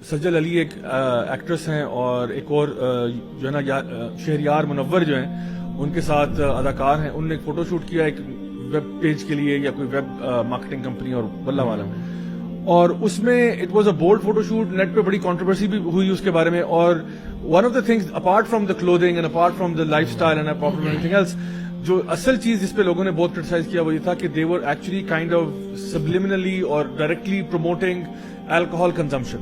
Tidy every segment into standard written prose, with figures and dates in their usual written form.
سجل علی ایک ایکٹریس ہیں اور ایک اور جو ہے نا شہریار منور جو ہیں ان کے ساتھ اداکار ہیں. انہوں نے ایک فوٹو شوٹ کیا ایک ویب پیج کے لیے یا کوئی ویب مارکیٹنگ کمپنی اور واللہ عالم, اور اس میں it was a bold photo shoot. Net پہ بڑی کنٹروورسی بھی ہوئی اس کے بارے میں, اور one of the things apart from the clothing and apart from the lifestyle and apart from everything else, جو اصل چیز جس پہ لوگوں نے بہت کرٹیسائز کیا وہ یہ تھا کہ they were actually kind of subliminally اور directly promoting alcohol consumption.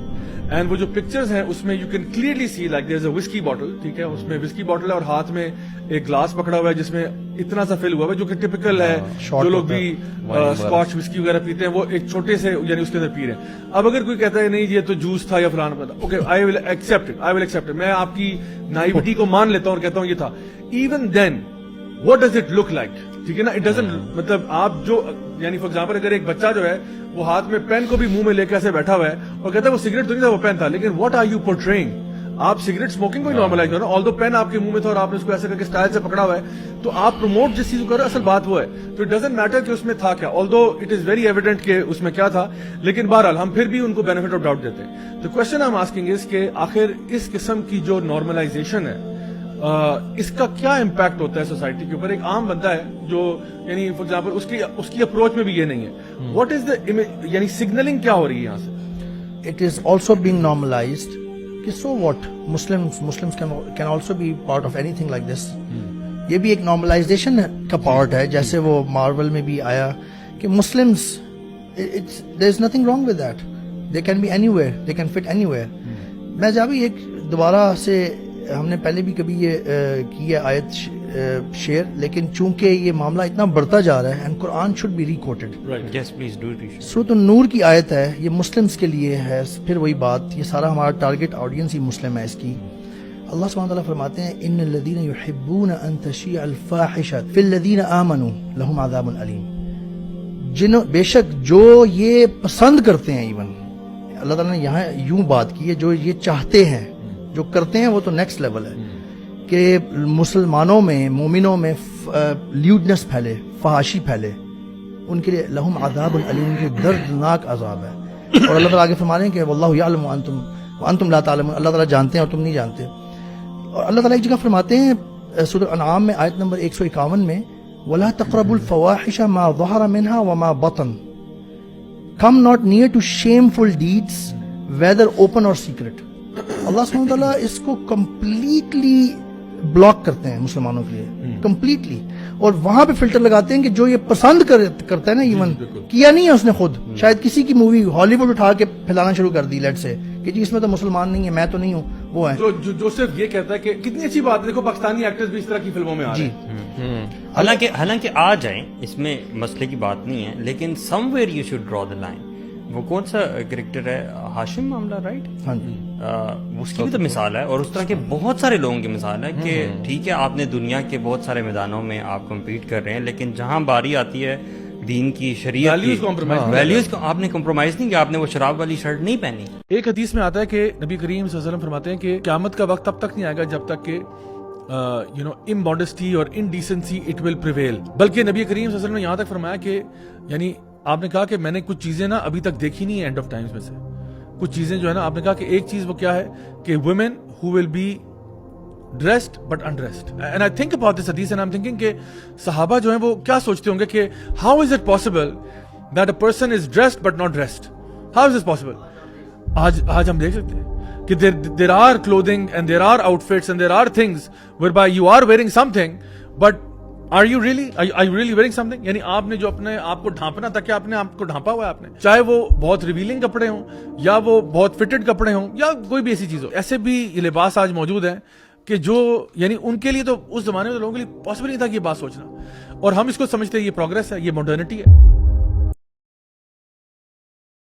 And وہ جو پکچرز ہیں اس میں you can clearly see like there is a whisky bottle, ٹھیک ہے, اس میں وسکی باٹل ہے اور ہاتھ میں ایک گلاس پکڑا ہوا ہے جس میں اتنا سا فل ہوا ہے جو کہ ٹپکل ہے جو لوگ بھی اسکاچ وسکی وغیرہ پیتے ہیں وہ ایک چھوٹے سے یعنی اس کے اندر پی رہے ہیں. اب اگر کوئی کہتا ہے نہیں یہ تو جوس تھا یا فلانا تھا, okay I will accept it, میں آپ کی نائیوٹی کو مان لیتا ہوں اور کہتا ہوں یہ تھا. Even then what does it look like, ٹھیک ہے نا, اٹ ڈزنٹ, مطلب آپ جو یعنی فار ایگزامپل اگر ایک بچہ جو ہے وہ ہاتھ میں پین کو بھی منہ میں لے کے ایسے بیٹھا ہوا ہے اور کہتا ہے وہ سگریٹ تو نہیں تھا وہ پین تھا, لیکن واٹ آر یو پورٹریئنگ, آپ سگریٹ اسموکنگ کو ہی نارملائز کرو نا, آلدو پین آپ کے منہ میں تھا اور آپ نے اس کو ایسے کر کے اسٹائل سے پکڑا ہوا ہے, تو آپ پروموٹ جس چیز کو کر رہے ہیں اصل بات وہ ہے. تو اٹ ڈزنٹ میٹر کہ اس میں تھا کیا, آلدو اٹ از ویری ایویڈنٹ کہ اس میں کیا تھا, لیکن بہرحال ہم پھر بھی ان کو بینیفٹ آف ڈاؤٹ دیتے ہیں. تو question I am asking is کہ آخر اس قسم کی جو نارملائزیشن ہے اس کا کیا امپیکٹ ہوتا ہے سوسائٹی کے اوپر. ایک عام بندہ ہے جو یعنی فار ایگزامپل اس کی اپروچ میں بھی یہ نہیں ہے, واٹ از دا یعنی سگنلنگ کیا ہو رہی ہے یہاں سے. It is also being normalised کہ so what Muslims can also be part of anything like this. یہ بھی ایک نارملائزیشن کا پارٹ ہے, جیسے وہ مارول میں بھی آیا کہ Muslims there is nothing wrong with that, they can be anywhere, they can fit anywhere. میں جب ایک دوبارہ سے ہم نے پہلے بھی کبھی یہ کی ہے آیت شیئر, لیکن چونکہ یہ معاملہ اتنا بڑھتا جا رہا ہے and Quran should be recited. Yes please do it. سورۃ النور کی آیت ہے, یہ مسلمس کے لیے ہے. پھر وہی بات, یہ سارا ہمارا ٹارگٹ آڈینس ہی مسلم ہے اس کی. اللہ سبحانہ تعالیٰ فرماتے ہیں ان الذین یحبون ان تشیع الفاحشۃ فی الذین آمنوا لہم عذاب علیم. بے شک جو یہ پسند کرتے ہیں, ایون اللہ تعالیٰ نے یہاں یوں بات کی ہے, جو یہ چاہتے ہیں, جو کرتے ہیں وہ تو نیکسٹ لیول ہے کہ مسلمانوں میں مومنوں میں لیوڈنس پھیلے, فحاشی پھیلے, ان کے لیے لہم عذاب علیم, کے دردناک عذاب ہے. اور اللہ تعالیٰ آگے فرما رہے ہیں کہ واللہ یعلم وانتم لا تعلمون, اللہ تعالیٰ جانتے ہیں اور تم نہیں جانتے. اور اللہ تعالیٰ ایک جگہ فرماتے ہیں سورۃ انعام میں آیت نمبر 151 میں ولا تقربوا الفواحش ما ظهر منها وما بطن, come not near to shameful deeds whether open or secret. اللہ سبحانہ تعالیٰ اس کو کمپلیٹلی بلاک کرتے ہیں مسلمانوں کے لیے, کمپلیٹلی, اور وہاں پہ فلٹر لگاتے ہیں کہ جو یہ پسند کرتا ہے نا, ایون کیا نہیں ہے اس نے خود, شاید کسی کی مووی ہالی ووڈ اٹھا کے پھیلانا شروع کر دی لیٹ سے کہ جی اس میں تو مسلمان نہیں ہے, میں تو نہیں ہوں, وہ ہے جو صرف یہ کہتا ہے کہ کتنی اچھی بات ہے, دیکھو پاکستانی ایکٹرز بھی اس طرح کی فلموں میں آ رہے ہیں. حالانکہ آ جائیں, اس میں مسئلے کی بات نہیں ہے, لیکن somewhere you should draw the line. وہ کون سا کریکٹر ہے, ہاشم معاملہ, رائٹ؟ ہاں جی, اس کی بھی تو مثال ہے, اور اس طرح کے بہت سارے لوگوں کی مثال ہے کہ ٹھیک ہے آپ نے دنیا کے بہت سارے میدانوں میں آپ کمپیٹ کر رہے ہیں, لیکن جہاں باری آتی ہے دین کی, شریعت کی ویلیوز کو آپ نے کمپرومائز نہیں کیا, آپ نے وہ شراب والی شرٹ نہیں پہنی. ایک حدیث میں آتا ہے کہ نبی کریم صلی اللہ علیہ وسلم فرماتے ہیں کہ قیامت کا وقت تب تک نہیں آئے گا جب تک کہ اموڈسٹی اور انڈیسنسی اٹ ول پریویل. بلکہ نبی کریم صلی اللہ علیہ وسلم نے یہاں تک فرمایا کہ یعنی آپ نے کہا کہ میں نے کچھ چیزیں نا ابھی تک دیکھی نہیں ہے اینڈ آف ٹائمز میں سے, کچھ چیزیں جو ہے نا, آپ نے کہا کہ ایک چیز وہ کیا ہے کہ women who will be dressed but undressed. And I think about this حدیث اینڈ آئی ایم تھنکنگ کہ صحابہ جو ہیں وہ کیا سوچتے ہوں گے کہ how is it possible that a person is dressed but not dressed, how is it possible. آج ہم دیکھ سکتے ہیں کہ there are clothing and there are outfits and there are things whereby you are wearing something but Are you really wearing something? یعنی آپ نے جو اپنے آپ کو ڈھانپنا تھا, کہ آپ نے آپ کو ڈھانپا ہوا ہے آپ نے, چاہے وہ بہت ریویلنگ کپڑے ہوں یا وہ بہت فٹڈ کپڑے ہوں یا کوئی بھی ایسی چیز ہو. ایسے بھی یہ لباس آج موجود ہیں کہ جو یعنی ان کے لیے تو اس زمانے میں لوگوں کے لیے پاسبل نہیں تھا کہ یہ بات سوچنا, اور ہم اس کو سمجھتے ہیں یہ پروگریس ہے, یہ ماڈرنٹی ہے.